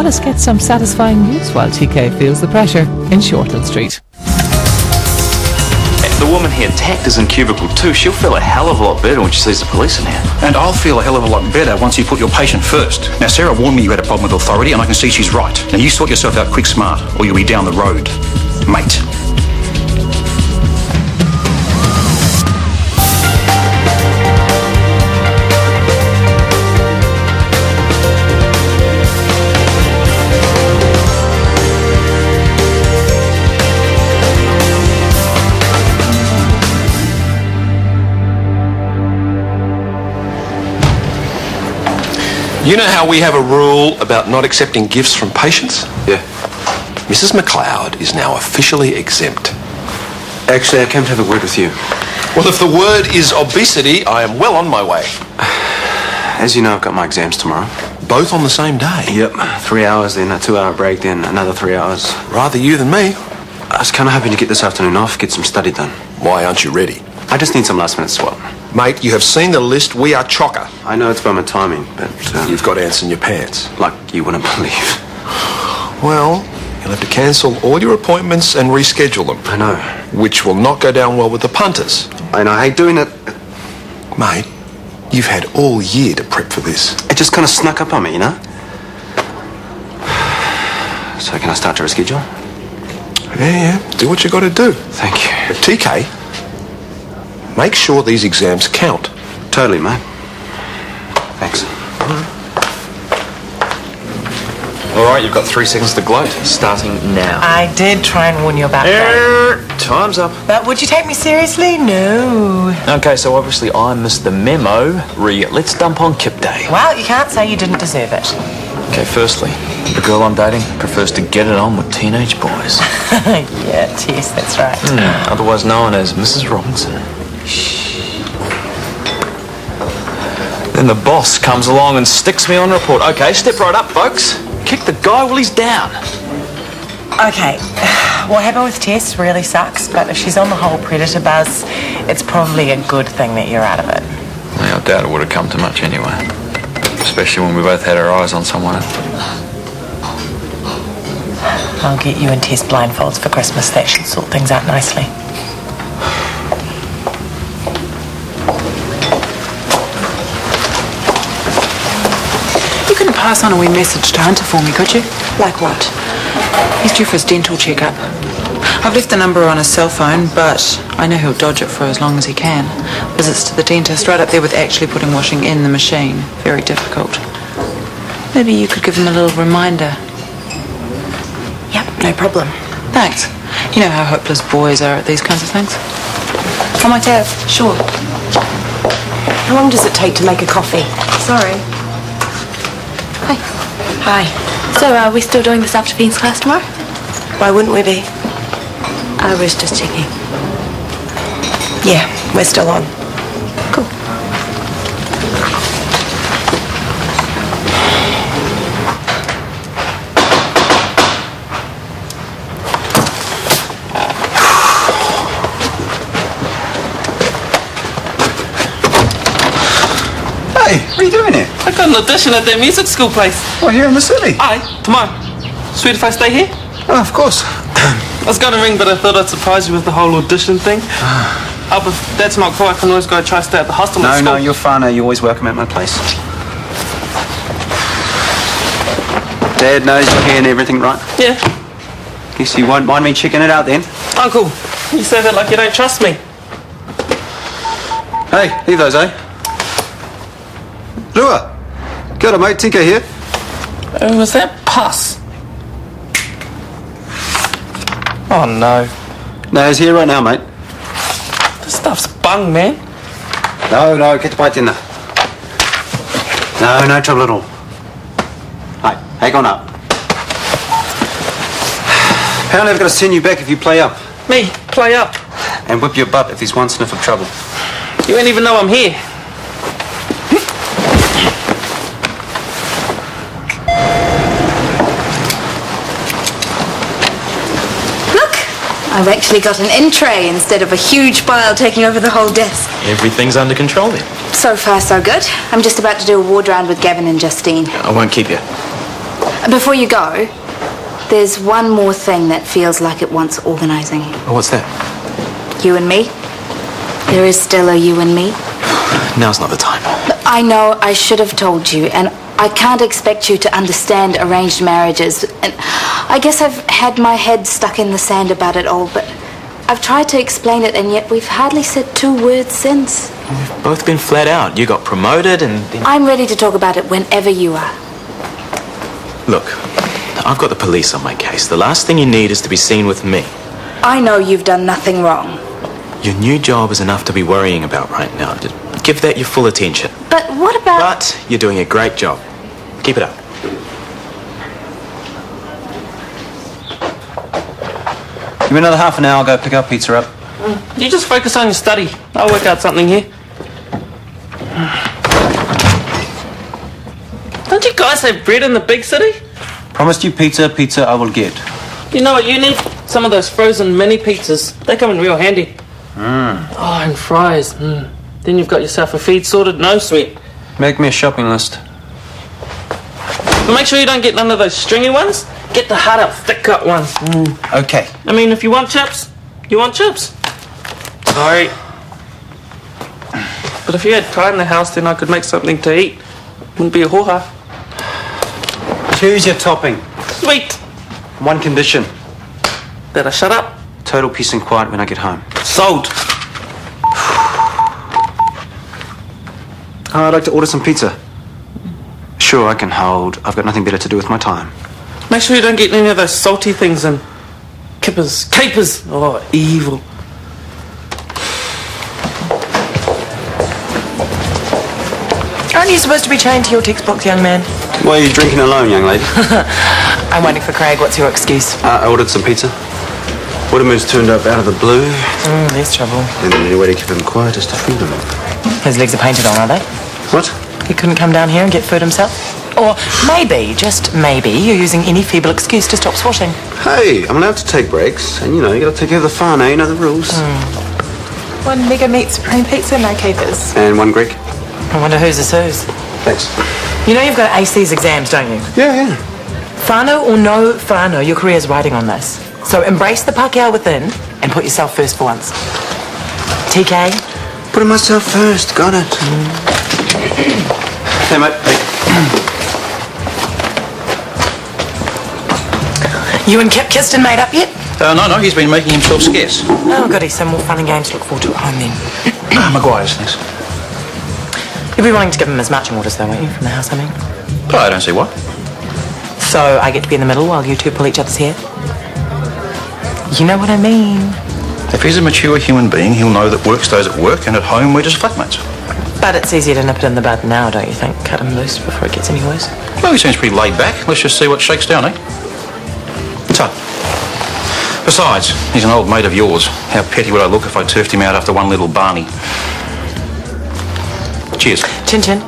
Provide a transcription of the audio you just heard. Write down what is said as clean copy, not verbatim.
us get some satisfying news while TK feels the pressure in Shortland Street. The woman here tacked is in cubicle 2. She'll feel a hell of a lot better when she sees the police in here. And I'll feel a hell of a lot better once you put your patient first. Now, Sarah warned me you had a problem with authority, and I can see she's right. Now, you sort yourself out quick smart, or you'll be down the road. Mate. You know how we have a rule about not accepting gifts from patients? Yeah. Mrs. McLeod is now officially exempt. Actually, I came to have a word with you. Well, if the word is obesity, I am well on my way. As you know, I've got my exams tomorrow. Both on the same day? Yep. 3 hours, then a 2-hour break, then another 3 hours. Rather you than me. I was kind of hoping to get this afternoon off, get some study done. Why aren't you ready? I just need some last-minute swap. Mate, you have seen the list. We are chocker. I know it's by my timing, but... You've got ants in your pants. Like you wouldn't believe. Well, you'll have to cancel all your appointments and reschedule them. I know. Which will not go down well with the punters. I know, I hate doing it. Mate, you've had all year to prep for this. It just kind of snuck up on me, you know? So can I start to reschedule? Yeah. Do what you got to do. Thank you. But TK, make sure these exams count. Totally, mate. Thanks. All right, you've got 3 seconds to gloat, starting now. I did try and warn you about that. Time's up. But would you take me seriously? No. Okay, so obviously I missed the memo. Let's dump on Kip Day. Well, you can't say you didn't deserve it. Okay, firstly, the girl I'm dating prefers to get it on with teenage boys. Yes, that's right. Otherwise known as Mrs. Robinson. Then the boss comes along and sticks me on report. Okay, step right up, folks. Kick the guy while he's down. Okay, what happened with Tess really sucks, but if she's on the whole predator buzz, it's probably a good thing that you're out of it. Yeah, I doubt it would have come to much anyway. Especially when we both had our eyes on someone. I'll get you and Tess blindfolds for Christmas. That should sort things out nicely. You couldn't pass on a wee message to Hunter for me, could you? Like what? He's due for his dental checkup. I've left the number on his cell phone, but I know he'll dodge it for as long as he can. Visits to the dentist, right up there with actually putting washing in the machine. Very difficult. Maybe you could give him a little reminder. Yep, no problem. Thanks. You know how hopeless boys are at these kinds of things. I might have. Sure. How long does it take to make a coffee? Sorry. Hi. Hi. So are we still doing this after Fiend's class tomorrow? Why wouldn't we be? I was just checking. Yeah, we're still on. Cool. Hey, what are you doing here? I got an audition at that music school place. Oh, here in the city? Aye, tomorrow. Sweet if I stay here? Oh, of course. I was gonna ring, but I thought I'd surprise you with the whole audition thing. Oh, but if that's not cool, I can always go try to stay at the hostel at school. No, you're fine. You're always welcome at my place. Dad knows you're here and everything, right? Yeah. Guess you won't mind me checking it out then. Oh, cool. You say that like you don't trust me. Hey, leave those, eh? Lua! Kia ora, mate. Tika here. Was that pus? Oh, no. No, he's here right now, mate. This stuff's bung, man. No, get the bite in there. No trouble at all. Hey, hang on up. Apparently I've got to send you back if you play up. Me? Play up? And whip your butt if there's one sniff of trouble. You ain't even know I'm here. I've actually got an in tray instead of a huge pile taking over the whole desk. Everything's under control then. So far, so good. I'm just about to do a ward round with Gavin and Justine. I won't keep you. Before you go, there's one more thing that feels like it wants organising. Oh, what's that? You and me. There is still a you and me. Now's not the time. I know I should have told you, and I can't expect you to understand arranged marriages. And I guess I've had my head stuck in the sand about it all, but I've tried to explain it, and yet we've hardly said 2 words since. We've both been flat out. You got promoted and then... I'm ready to talk about it whenever you are. Look, I've got the police on my case. The last thing you need is to be seen with me. I know you've done nothing wrong. Your new job is enough to be worrying about right now. Just give that your full attention. But what about... But you're doing a great job. Keep it up. Give me another half an hour, I'll go pick our pizza up. You just focus on your study. I'll work out something here. Don't you guys have bread in the big city? Promised you pizza, pizza I will get. You know what you need? Some of those frozen mini pizzas. They come in real handy. Oh, and fries. Then you've got yourself a feed sorted, no sweat. Make me a shopping list. But make sure you don't get none of those stringy ones. Get the hard up, thick cut ones. Okay. I mean, if you want chips, you want chips. Sorry. But if you had pride in the house, then I could make something to eat. Wouldn't be a hoo-ha. Choose your topping. Sweet. One condition. That I shut up. Total peace and quiet when I get home. Sold. I'd like to order some pizza. Sure, I can hold. I've got nothing better to do with my time. Make sure you don't get any of those salty things and kippers, capers. Oh, evil. Aren't you supposed to be chained to your textbooks, young man? Why are you drinking alone, young lady? I'm waiting for Craig. What's your excuse? I ordered some pizza. Waterman's turned up out of the blue. There's trouble. And the only way to keep him quiet is to feed him. His legs are painted on, are they? What? He couldn't come down here and get food himself? Or maybe, just maybe, you're using any feeble excuse to stop swatting. Hey, I'm allowed to take breaks. And, you know, you got to take care of the fun, eh? You know the rules. 1 mega meat supreme pizza, no capers. And 1 Greek. I wonder whose is whose. Thanks. You know you've got AC's exams, don't you? Yeah. Whānau or no whānau, your career's riding on this. So embrace the Pākehā within and put yourself first for once. TK? Putting myself first, got it. Hey, mate. Hey. You and Kip kissed and made up yet? No, he's been making himself scarce. Oh, goody, some more fun and games to look forward to at home then. Maguire's, thanks. You'll be wanting to give him his marching orders though, won't you, from the house, I mean? Oh, I don't see why. So I get to be in the middle while you two pull each other's hair? You know what I mean. If he's a mature human being, he'll know that work stays at work and at home we're just flatmates. But it's easier to nip it in the bud now, don't you think? Cut him loose before it gets any worse. Well, he seems pretty laid back. Let's just see what shakes down, eh? So, besides, he's an old mate of yours. How petty would I look if I turfed him out after one little Barney? Cheers. Chin chin.